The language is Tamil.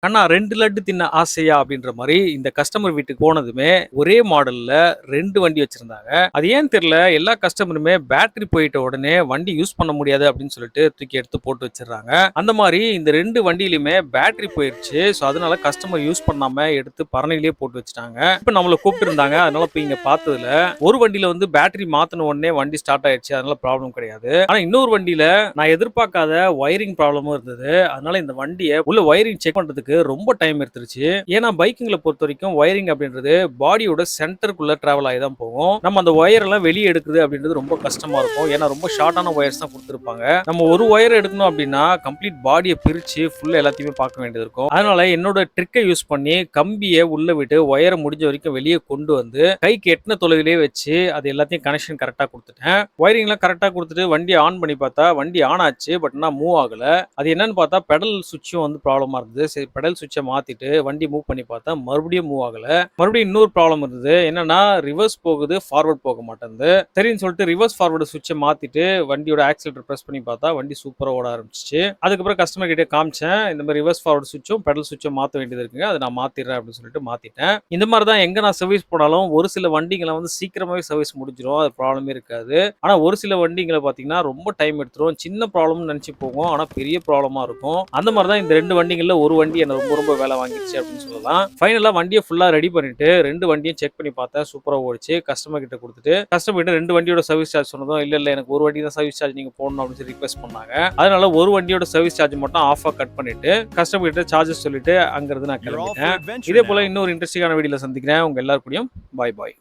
அண்ணா 2 லட்டு தின்ன ஆசையா அப்படின்ற மாரி இந்த கஸ்டமர் வீட்டுக்கு போனதுமே ஒரே மாடல்ல 2 வண்டி வச்சிருந்தாங்க. அது ஏன்னு தெரியல எல்லா கஸ்டமருமே பேட்டரி போயிட்ட உடனே வண்டி யூஸ் பண்ண முடியாது அப்படின்னு சொல்லிட்டு தூக்கி எடுத்து போட்டு வச்சிடுறாங்க. அந்த மாதிரி இந்த 2 வண்டியிலுமே பேட்டரி போயிருச்சு. ஸோ அதனால கஸ்டமர் யூஸ் பண்ணாம எடுத்து பரணையிலேயே போட்டு வச்சுட்டாங்க. இப்போ நம்மள கூப்பிட்டு இருந்தாங்க. அதனால போய் இங்க பார்த்ததுல ஒரு வண்டியில வந்து பேட்டரி மாத்தின உடனே வண்டி ஸ்டார்ட் ஆயிடுச்சு. அதனால ப்ராப்ளம் கிடையாது. ஆனா இன்னொரு வண்டியில நான் எதிர்பார்க்காத வயரிங் ப்ராப்ளமும் இருந்தது. அதனால இந்த வண்டியை உள்ள வயரிங் செக் பண்றதுக்கு ரொம்ப டைம் எடுத்துருச்சு. ஏன்னா பைக்கிங்ல பொறுத்த வரைக்கும் வயரிங் அப்படின்றது பாடியோட சென்டருக்குள்ள டிராவல் ஆகி தான் போகும். நம்ம அந்த ஒயர் எல்லாம் வெளியே எடுக்குது அப்படின்றது ரொம்ப கஷ்டமா இருக்கும். ஏன்னா ரொம்ப ஷார்ட்டான ஒயர்ஸ் தான் கொடுத்துருப்பாங்க. நம்ம ஒரு ஒயர் எடுக்கணும் அப்படின்னா கம்ப்ளீட் பாடியை பிரிச்சு ஃபுல்லா எல்லாத்தையுமே பார்க்க வேண்டியது இருக்கும். அதனால என்னோட ட்ரிக்கை யூஸ் பண்ணி கம்பியை உள்ள விட்டு ஒயரை முடிஞ்ச வரைக்கும் வெளியே கொண்டு வந்து கைக்கு எட்டின தொலைவிலே வச்சு அது எல்லாத்தையும் கனெக்ஷன் கரெக்டா கொடுத்துட்டேன். ஒயரிங்லாம் கரெக்டா கொடுத்துட்டு வண்டியை ஆன் பண்ணி பார்த்தா வண்டி ஆன் ஆச்சு. பட் நான் மூவ் ஆகல. அது என்னன்னு பார்த்தா பெடல் சுவிட்சும் வந்து ப்ராப்ளமா இருந்தது. சரி பெடல் சுவிட்சை மாத்திட்டு வண்டி மூவ் பண்ணி பார்த்தா மறுபடியும் மூவ் ஆகல. மறுபடியும் இன்னொரு ப்ராப்ளம் இருந்தது. என்னன்னா ரிவர்ஸ் போகுது, ஃபார்வர்ட் போக மாட்டேங்குது. சரின்னு சொல்லிட்டு ரிவர்ஸ் ஃபார்வர்டு சுவிட்சை மாத்திட்டு வண்டியோட ஆக்சிலேட்டர் பிரஸ் பண்ணி பார்த்தா வண்டி சூப்பரா ஓட ஆரம்பிச்சிச்சு. அதுக்கப்புறம் கஸ்டமர் கிட்ட காமிச்சேன். இந்த மாதிரி ரிவர்ஸ் ஃபார்வர்டு சுவிட்சும் பெடல் சுவிட்சும் மாற்ற வேண்டியது இருக்குங்க. அதை நான் மாத்திடுறேன் அப்படின்னு சொல்லிட்டு மாத்திட்டேன். இந்த மாதிரி தான் எங்க நான் சர்வீஸ் போனாலும் ஒரு சில வண்டிகளை வந்து சீக்கிரமாவே சர்வீஸ் முடிஞ்சிடும். அது ப்ராப்ளமே இருக்காது. ஆனா ஒரு சில வண்டிகளை பார்த்தீங்கன்னா ரொம்ப டைம் எடுத்துரும். சின்ன ப்ராப்ளம்னு நினைச்சு போகும். ஆனா பெரிய ப்ராப்ளமா இருக்கும். அந்த மாதிரி தான் இந்த 2 வண்டிகள்ல ஒரு வண்டி என்ன ரொம்ப ரொம்ப வேலை வாங்கிடுச்சு அப்படின்னு சொல்லலாம். ஃபைனலா வண்டியை ஃபுல்லா ரெடி பண்ணிட்டு 2 வண்டியும் செக் பண்ணி பார்த்தேன். சூப்பரா ஓடிச்சு. கஸ்டமர் கிட்ட கொடுத்துட்டு கஸ்டமர் கிட்ட 2 வண்டியோட சர்வீஸ் சார்ஜ் சொன்னதும் இல்ல எனக்கு ஒரு வண்டி தான் சர்வீஸ் சார்ஜ் நீங்க போடணும் அப்படின்னு சொல்லி ரிக்வெஸ்ட் பண்ணாங்க. அதனால ஒரு வண்டியோட சர்வீஸ் சார்ஜ் மட்டும் ஆஃபா கட் பண்ணிட்டு கஸ்டமர் கிட்ட சார்ஜஸ் சொல்லிட்டு அங்கிருந்து நான் கிளம்பிட்டேன். இதே போல இன்னொரு இன்ட்ரெஸ்டிங்கான வீடியோல சந்திக்கிறேன். உங்க எல்லாருக்கும் பாய் பாய்.